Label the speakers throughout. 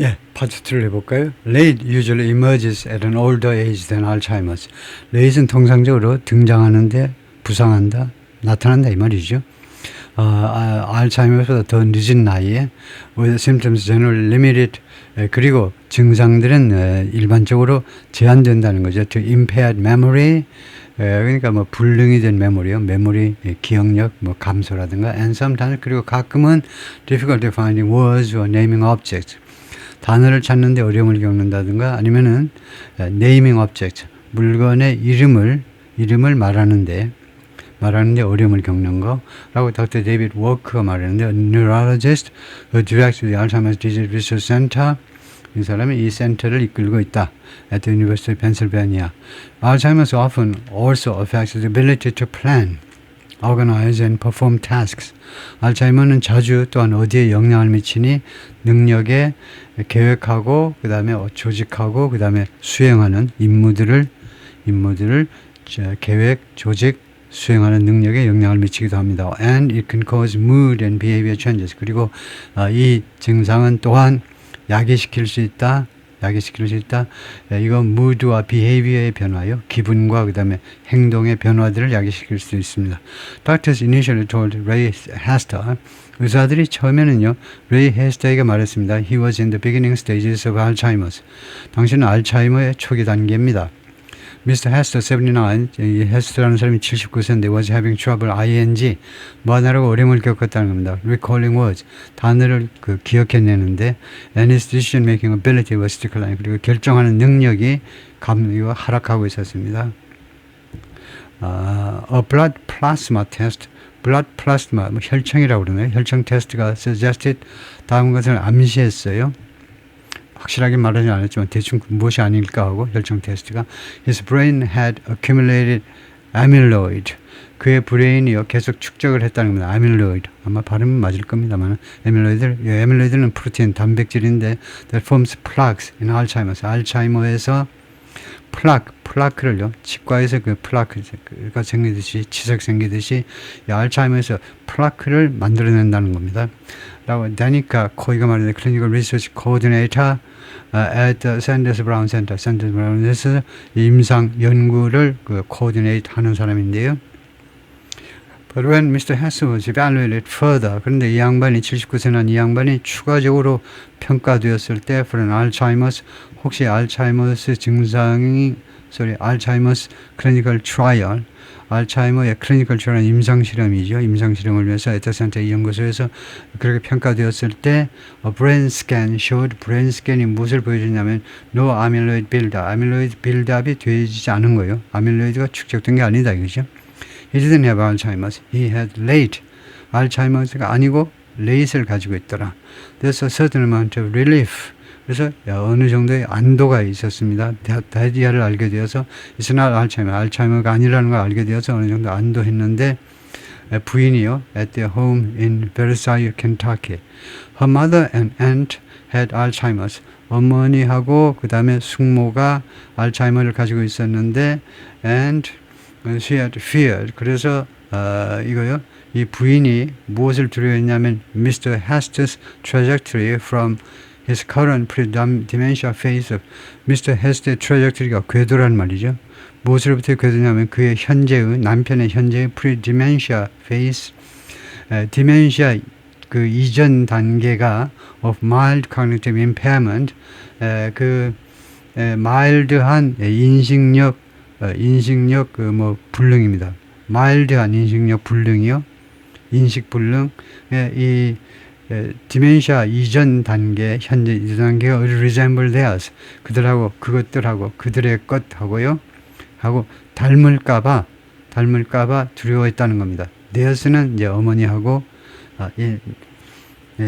Speaker 1: 예, 파트 2를 해볼까요? Late usually emerges at an older age than Alzheimer's. late는 통상적으로 등장하는데 부상한다, 나타난다 이 말이죠. 알츠하이머보다 더 늦은 나이에 with symptoms generally limited, 그리고 증상들은 일반적으로 제한된다는 거죠. To impaired memory, 그러니까 뭐 불능이 된 메모리요, 메모리, 기억력, 뭐 감소라든가, and sometimes, 그리고 가끔은 difficulty finding words or naming objects, 단어를 찾는데 어려움을 겪는다든가, 아니면은 naming objects, 물건의 이름을 말하는데 어려움을 겪는 거라고 닥터 데이비드 워크가 말하는데, a neurologist who directs the Alzheimer's Disease Research Center, 이 사람이 이 센터를 이끌고 있다. at the University of Pennsylvania. Alzheimer's often also affects the ability to plan, organize and perform tasks. 알츠하이머는 자주 또한 어디에 영향을 미치니 능력에 계획하고 그 다음에 조직하고 그 다음에 수행하는 임무들을 계획, 조직, 수행하는 능력에 영향을 미치기도 합니다. And it can cause mood and behavior changes. 그리고 이 증상은 또한 야기시킬 수 있다. 이건 무드와 behavior의 변화요, 기분과 그 다음에 행동의 변화들을 야기시킬 수 있습니다. Doctors initially told Ray Hester, 의사들이 처음에는요, 레이 헤스터에게 말했습니다. He was in the beginning stages of Alzheimer's. 당신은 알츠하이머의 초기 단계입니다. Mr. Hester, 79, 이 헤스터라는 사람이 79세인데 was having trouble, ing, 뭐 하나라고 어려움을 겪었다는 겁니다. Recalling words, 단어를 기억해내는데, and his decision-making ability was declining, 그리고 결정하는 능력이 하락하고 있었습니다. A blood plasma test, blood plasma, 뭐 혈청이라고 그러나요? 혈청 테스트가 suggested, 다음 것을 암시했어요. 확실하게 말하지 않았지만 대충 무엇이 아닐까 하고, 혈청 테스트가 his brain had accumulated amyloid, 그의 브레인이요 계속 축적을 했다는 겁니다. amyloid, 아마 발음은 맞을 겁니다만 amyloid는 프로테인, 단백질인데 that forms plaques in Alzheimer's. 알츠하이머에서 플라크를요, 치과에서 그 플라크가 생기듯이, 치석 생기듯이 이 알츠하이머에서 플라크를 만들어낸다는 겁니다. 라고 다니까 코이가 말하는 클리니컬 리서치 코디네이터 at 샌더스 브라운 센터, 샌더스 브라운에서 임상 연구를 코디네이트 하는 사람인데요. But when Mr. Hess was evaluated further, 그런데 이 양반이 79세 난 이 양반이 추가적으로 평가되었을 때 for an Alzheimer's, 혹시 알츠하이머스 알츠하이머스 클리니컬 트라이얼, 알츠하이머의 클리니컬 트라이얼 임상실험이죠. 임상실험을 위해서 에터센터 이 연구소에서 그렇게 평가되었을 때 브레인 스캔 showed, 브레인 스캔이 무엇을 보여주냐면 no amyloid buildup, 아밀로이드 빌드업이 되지 않은 거예요. 아밀로이드가 축적된 게 아니다 이거죠. He didn't have Alzheimer's. He had late. 알츠하이머스가 아니고 late를 가지고 있더라. There's a certain amount of relief. 그래서 어느 정도의 안도가 있었습니다. 다이아를 알게 되어서 It's not Alzheimer. 알츠하이머가 아니라는 걸 알게 되어서 어느 정도 안도했는데, 부인이요, at their home in Versailles, Kentucky. Her mother and aunt had Alzheimer's. 어머니하고 그 다음에 숙모가 알츠하이머를 가지고 있었는데, and she had feared. 그래서 이거요, 이 부인이 무엇을 두려워했냐면 Mr. Hester's trajectory from his current pre-dementia phase of Mr. Hester의 trajectory가 궤도란 말이죠. 무엇으로부터 궤도냐면 그의 남편의 현재의 pre-dementia phase, dementia 그 이전 단계가 of mild cognitive impairment, 마일드한 인식력 불능입니다. 마일드한 인식력 불능이요, 인식 불능, 이 디멘시아 이전 단계, 현재 이전 단계가 resemble theirs, 그것들하고 그들의 것하고요, 하고 닮을까봐 두려워했다는 겁니다. theirs는 이제 어머니하고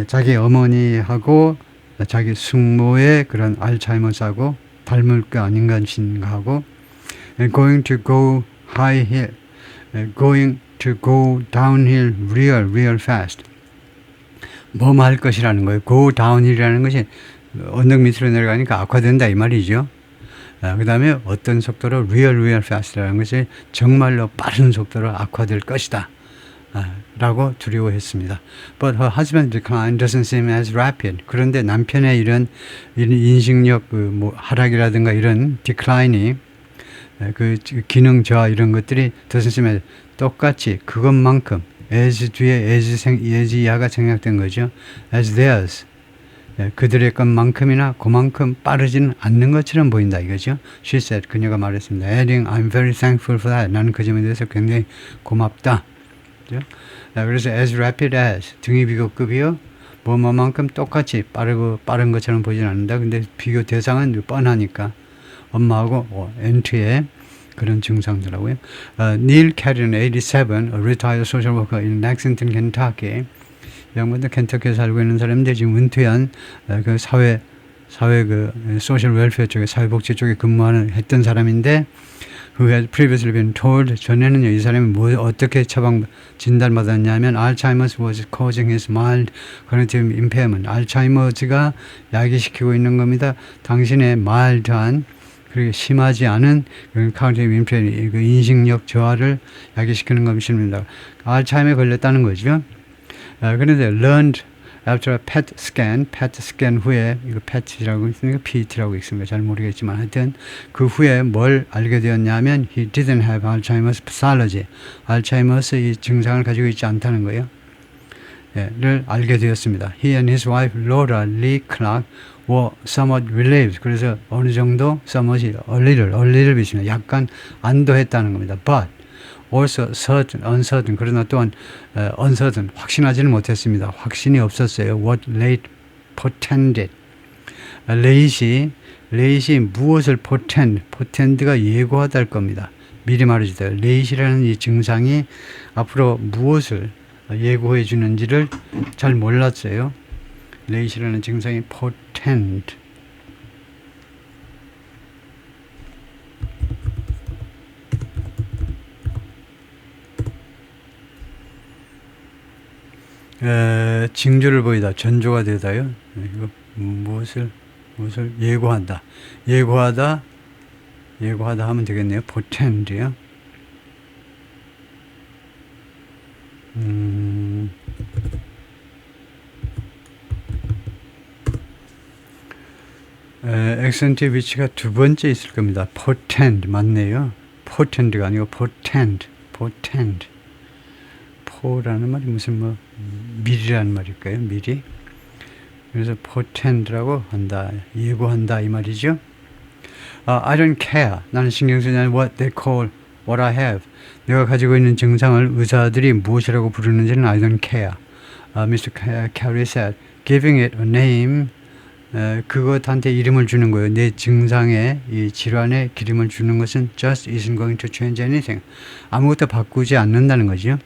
Speaker 1: 자기 어머니하고 자기 숙모의 그런 알츠하이머스하고 닮을 거 아닌가 하고, going to go downhill real fast. 할 것이라는 거예요. go downhill이라는 것이 언덕 밑으로 내려가니까 악화된다 이 말이죠. 그 다음에 어떤 속도로 real fast라는 것이 정말로 빠른 속도로 악화될 것이다 라고 두려워했습니다. But her husband's decline doesn't seem as rapid. 그런데 남편의 이런 인식력 하락이라든가 이런 decline이 그 기능 저하 이런 것들이 doesn't seem as 똑같이 그것만큼 as 뒤에 as 이하가 생략된 거죠. as theirs. 그들의 것만큼이나 그만큼 빠르지는 않는 것처럼 보인다 이거죠. She said, 그녀가 말했습니다. Adding, I'm very thankful for that. 나는 그 점에 대해서 굉장히 고맙다. 그렇죠? 그래서 as rapid as 등위 비교급이요. 뭐만큼 똑같이 빠른 것처럼 보지는 않는다. 근데 비교 대상은 뻔하니까 엄마하고 엔트의 그런 증상들하고요. Neil Carrion, 87, a retired social worker in Lexington, Kentucky. 양반도 켄터키에 살고 있는 사람인데 지금 은퇴한 그 사회 그 소셜 웰페어 쪽에 사회복지 쪽에 했던 사람인데 who had previously been told 전에는요 이 사람이 어떻게 진단받았냐면 Alzheimer's was causing his mild cognitive impairment. 알츠하이머즈가 야기시키고 있는 겁니다. 당신의 mild한 그리고 심하지 않은 cognitive impairment, 그 인식력 저하를 야기시키는 것입니다. 알츠하이머에 걸렸다는 거죠. 그런데 learned after a PET scan 후에 이거 PET라고 있으니까 PET라고 있습니다. 잘 모르겠지만 하여튼 그 후에 뭘 알게 되었냐면 he didn't have Alzheimer's pathology. 알츠하이머스 이 증상을 가지고 있지 않다는 거예요. 를 알게 되었습니다. He and his wife Laura Lee Clark were somewhat relieved. 그래서 어느 정도 somewhat이 얼리를 비치면 약간 안도했다는 겁니다. But also uncertain. 그러나 또한 uncertain. 확신하지는 못했습니다. 확신이 없었어요. What late portended. 레이시 무엇을 portend가 예고하다 할 겁니다. 미리 말해주세요. 레이시라는 이 증상이 앞으로 무엇을 예고해 주는지를 잘 몰랐어요. 레이시라는 증상이 portend. 징조를 보이다, 전조가 되다요. 이거 무엇을 예고한다. 예고하다 하면 되겠네요. portend요. 액센트의 위치가 두 번째 있을 겁니다. portend 맞네요. portend가 아니고 portend. 포라는 말이 무슨 미리라는 말일까요? 미리. 그래서 portend라고 한다. 예고한다 이 말이죠. I don't care. 나는 신경 쓰지 않는 what they call what I have. 내가 가지고 있는 증상을 의사들이 무엇이라고 부르는지는 I don't care. Mr. Carey said, giving it a name. 그것한테 이름을 주는 거예요. 내 증상에 이 질환에 이름을 주는 것은 just isn't going to change anything. 아무것도 바꾸지 않는다는 거죠.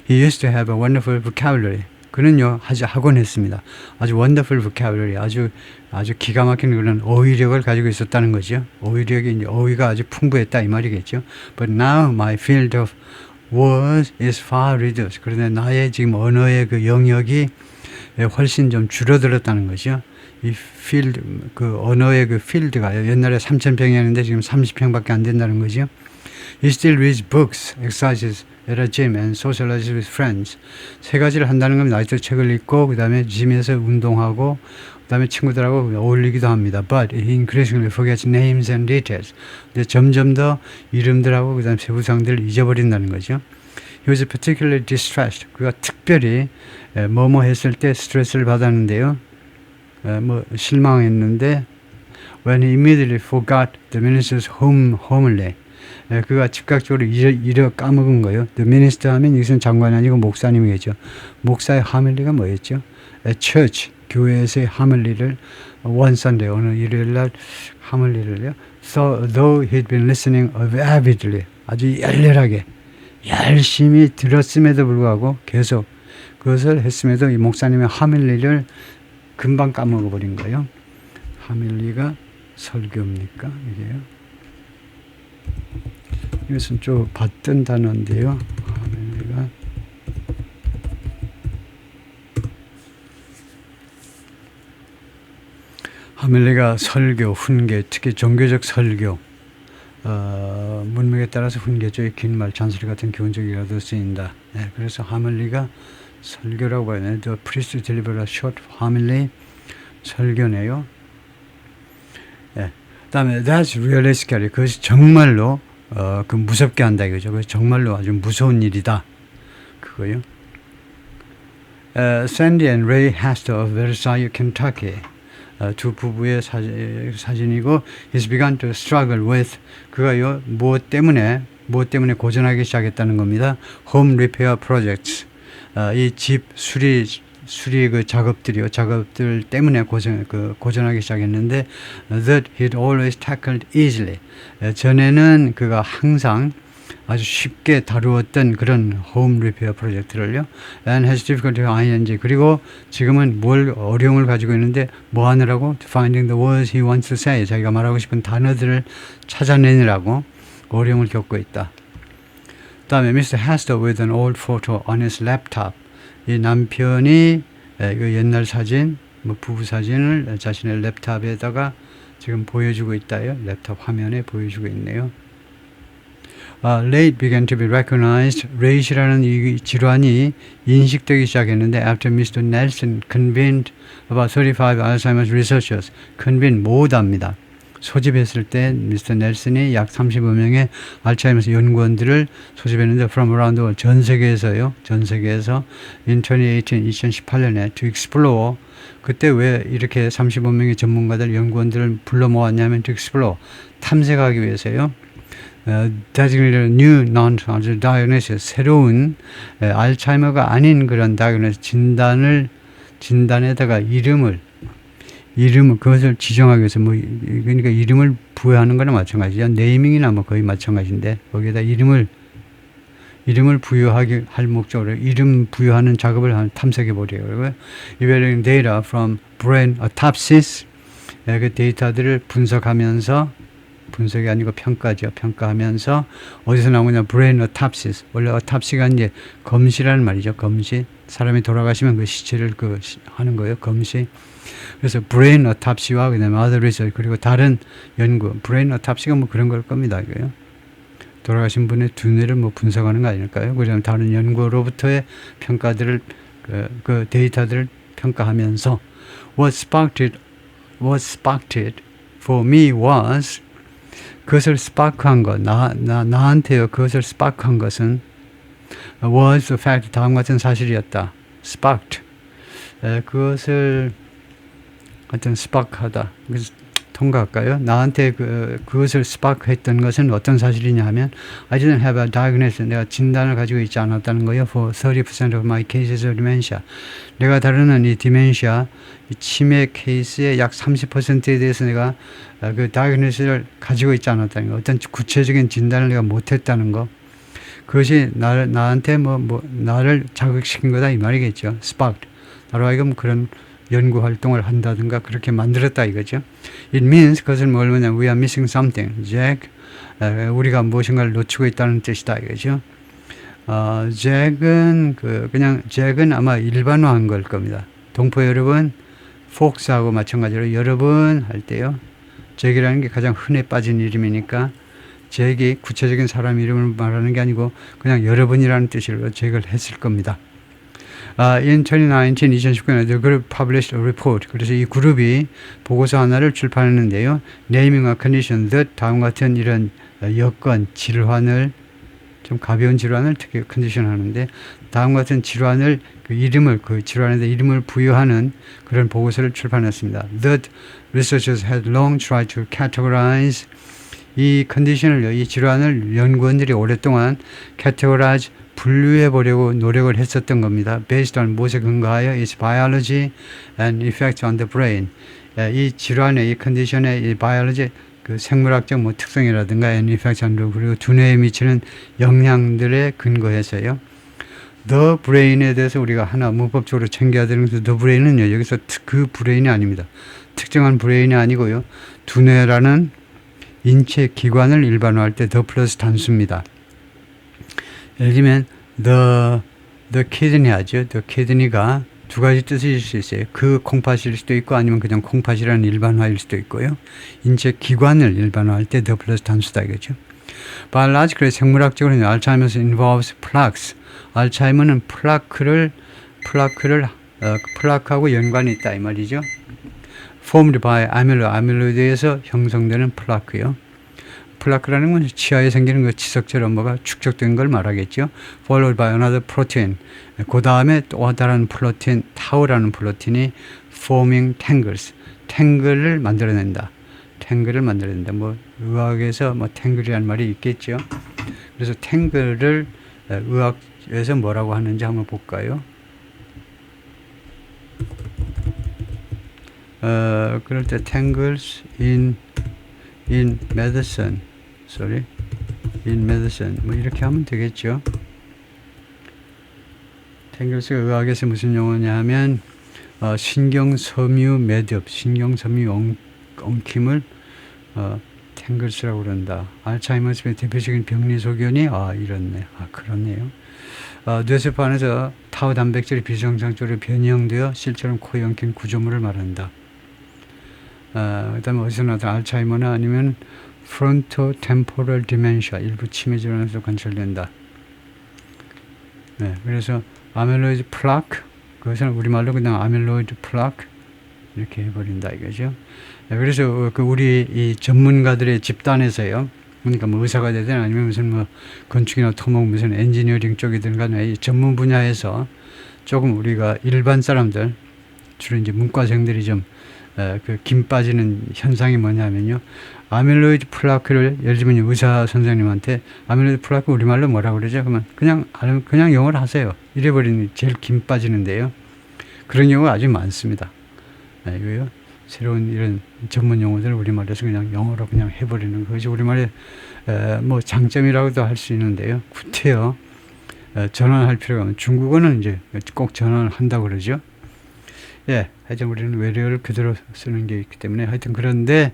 Speaker 1: He used to have a wonderful vocabulary. 그는요 하곤 했습니다. 아주 wonderful vocabulary, 아주 기가 막힌 그런 어휘력을 가지고 있었다는 거죠. 어휘가 아주 풍부했다 이 말이겠죠. But now my field of words is far reduced. 그런데 나의 지금 언어의 그 영역이 훨씬 좀 줄어들었다는 거죠. 이 필드, 그 언어의 그 필드가요. 옛날에 3,000평이었는데 지금 30평밖에 안 된다는 거죠. He still reads books, exercises at a gym and socializes with friends. 세 가지를 한다는 겁니다. 아직도 책을 읽고 그 다음에 짐에서 운동하고 그 다음에 친구들하고 어울리기도 합니다. But he increasingly forgets names and details. 근데 점점 더 이름들하고 그 다음에 세부상들을 잊어버린다는 거죠. He was particularly distressed. 그가 특별히 뭐뭐 했을 때 스트레스를 받았는데요. 실망했는데 when he immediately forgot the minister's homily. 그가 즉각적으로 잃어 까먹은 거예요. The minister 하면 이것은 장관이 아니고 목사님이겠죠. 목사의 하멜리가 뭐였죠? church, 교회에서의 하멜리를 one Sunday, 어느 일요일날 하멜리를요. So, though he'd been listening avidly, 아주 열렬하게 열심히 들었음에도 불구하고 계속 그것을 했음에도 이 목사님의 하멜리를 금방 까먹어버린 거예요. 하멜리가 설교입니까? 이게요. 이것은 좀 봤던 단어인데요. 하멜리가 설교, 훈계, 특히 종교적 설교, 문맥에 따라서 훈계조의 긴 말, 잔소리 같은 기본적이라도 쓰인다. 네, 그래서 하밀리가 설교라고 봐야 되네. The priest delivered a short homily. 설교네요. 네. 그다음에 that's really scary. 그것이 정말로 그 무섭게 한다 이거죠. 그래서 정말로 아주 무서운 일이다. 그거요. Sandy and Ray Hester of Versailles, Kentucky. 두 부부의 사진이고 he's begun to struggle with 그가요 무엇 때문에 고전하기 시작했다는 겁니다. Home repair projects. 이 집 수리 그 작업들 때문에 고전하기 시작했는데 that he'd always tackled easily. 전에는 그가 항상 아주 쉽게 다루었던 그런 홈 리페어 프로젝트를요. And has difficulty ing. 그리고 지금은 어려움을 가지고 있는데 뭐 하느라고? Finding the words he wants to say. 자기가 말하고 싶은 단어들을 찾아내느라고 어려움을 겪고 있다. 다음에 Mr. Hester with an old photo on his laptop. 이 남편이 그 옛날 사진, 부부 사진을 자신의 랩탑에다가 지금 보여주고 있다요. 랩탑 화면에 보여주고 있네요. Late began to be recognized. 레이시라는 이 질환이 인식되기 시작했는데 after Mr. Nelson convened about 35 Alzheimer's researchers. convene 모으답니다. 소집했을 때 미스터 넬슨이 약 35명의 알츠하이머스 연구원들을 소집했는데 from around the world 전 세계에서 in 2018년에 to explore 그때 왜 이렇게 35명의 전문가들 연구원들을 불러 모았냐면 to explore 탐색하기 위해서요. designated new non-diagnosis 새로운 알츠하이머가 아닌 그런 다이어그노시스 진단에다가 이름을 그것을 지정하기 위해서 그러니까 이름을 부여하는 거나 마찬가지죠. 네이밍이나 거의 마찬가지인데 거기에다 이름을 부여하기 할 목적으로 이름 부여하는 작업을 탐색해 보려고요. Evaluating data from brain autopsies 그 데이터들을 분석하면서 분석이 아니고 평가죠. 평가하면서 어디서 나오냐? brain autopsies. 원래 autopsy가 이제 검시라는 말이죠. 검시. 사람이 돌아가시면 그 시체를 하는 거예요. 검시. 그래서 brain autopsy와 그다음에 other research 그리고 다른 연구. brain autopsy가 그런 걸 겁니다. 이거요. 돌아가신 분의 두뇌를 분석하는 거 아닐까요? 그다음 다른 연구로부터의 평가들을 그 데이터들을 평가하면서 what sparked it for me was 그것을 스파크한 것, 나한테요. 그것을 스파크한 것은 was the fact 다음 같은 사실이었다. sparked 그것을 어떤 스파크하다. 그래서 통과할까요? 나한테 그것을 스파크했던 것은 어떤 사실이냐 하면 I didn't have a diagnosis. 내가 진단을 가지고 있지 않았다는 거예요. For 30% of my cases of dementia. 내가 다루는 이 디멘시아 이 치매 케이스의 약 30%에 대해서 내가 그 다이어그노시스를 가지고 있지 않았다는 거. 어떤 구체적인 진단을 내가 못했다는 거. 그것이 나한테 나를 자극시킨 거다 이 말이겠죠. sparked. 나로 하여금 그런 연구 활동을 한다든가 그렇게 만들었다 이거죠. It means 그것은 뭐냐면 we are missing something. Jack, 우리가 무엇인가를 놓치고 있다는 뜻이다 이거죠. Jack은 Jack은 아마 일반화한 걸 겁니다. 동포 여러분, folks하고 마찬가지로 여러분 할 때요. Jack이라는 게 가장 흔해 빠진 이름이니까 Jack이 구체적인 사람 이름을 말하는 게 아니고 그냥 여러분이라는 뜻으로 Jack을 했을 겁니다. In 2019, the group published a report. 그래서 이 그룹이 보고서 하나를 출판했는데요. Naming a condition that 다음 같은 이런 여건, 질환을 좀 가벼운 질환을 특히 컨디션 하는데 다음 같은 질환을 그 질환에 이름을 부여하는 그런 보고서를 출판했습니다. That researchers had long tried to categorize 이 컨디션을 이 질환을 연구원들이 오랫동안 categorize 분류해 보려고 노력을 했었던 겁니다. Based on 무엇에 근거하여 its biology and effect on the brain. 이 질환의 이 컨디션의 이 biology 그 생물학적 특성이라든가 and effect on the 그리고 두뇌에 미치는 영향들에 근거해서요. The brain에 대해서 우리가 하나 문법적으로 챙겨야 되는 것은 the brain은요. 여기서 그 브레인이 아닙니다. 특정한 브레인이 아니고요. 두뇌라는 인체 기관을 일반화할 때 the 플러스 단수입니다. 예를 들면 the kidney 하죠. the kidney가 두 가지 뜻일 수 있어요. 그 콩팥일 수도 있고 아니면 그냥 콩팥이라는 일반화일 수도 있고요. 인체 기관을 일반화할 때 the 플러스 단수다 이거죠. biologically 생물학적으로는 알츠하이머스 involves plaques. 알츠하이머는 플라크하고 연관이 있다 이 말이죠. formed by 아밀로이드에서 형성되는 플라크요. 플라크라는 건 치아에 생기는 그 치석처럼 뭐가 축적된 걸 말하겠죠. followed by another protein. 그 다음에 또 다른 프로틴, 타우라는 프로틴이 forming tangles. 탱글을 만들어낸다. 뭐 의학에서 뭐 탱글이라는 말이 있겠죠. 그래서 탱글을 의학에서 뭐라고 하는지 한번 볼까요? 그럴 때 tangles in medicine, 뭐 이렇게 하면 되겠죠. tangles가 의학에서 무슨 용어냐면 신경섬유 매듭, 신경섬유 엉킴을 tangles라고 그런다. 알츠하이머스의 대표적인 병리 소견이 그렇네요. 뇌세포 안에서 타우 단백질이 비정상적으로 변형되어 실제로는 코에 엉킨 구조물을 말한다. 그 다음에 어디서 나타난 알츠하이머나 아니면 frontotemporal dementia, 일부 치매 질환에서 관찰된다. 네, 그래서 아밀로이드 플라크, 그것은 우리말로 그냥 아밀로이드 플라크 이렇게 해버린다 이거죠. 네, 그래서 우리 이 전문가들의 집단에서요, 그러니까 뭐 의사가 되든 아니면 무슨 뭐 건축이나 토목 무슨 엔지니어링 쪽이든 간에 이 전문 분야에서 조금 우리가 일반 사람들, 주로 이제 문과생들이 좀 김 빠지는 현상이 뭐냐면요. 아밀로이드 플라크를 예를 들면 의사 선생님한테 아밀로이드 플라크 우리말로 뭐라고 그러죠? 그러면 그냥 영어를 하세요. 이래버리는 제일 김 빠지는데요. 그런 경우가 아주 많습니다. 이거요. 새로운 이런 전문 용어들을 우리말에서 그냥 영어로 그냥 해버리는 것이 우리말의 뭐 장점이라고도 할 수 있는데요. 구태여 전환할 필요가 없는 중국어는 이제 꼭 전환을 한다고 그러죠. 예, 하여튼 우리는 외래어를 그대로 쓰는 게 있기 때문에 하여튼 그런데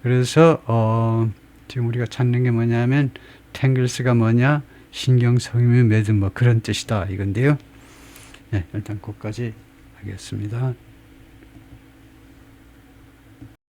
Speaker 1: 그래서 지금 우리가 찾는 게 뭐냐면 tangles가 뭐냐 신경섬유 매듭 뭐 그런 뜻이다 이건데요. 예, 일단 거기까지 하겠습니다.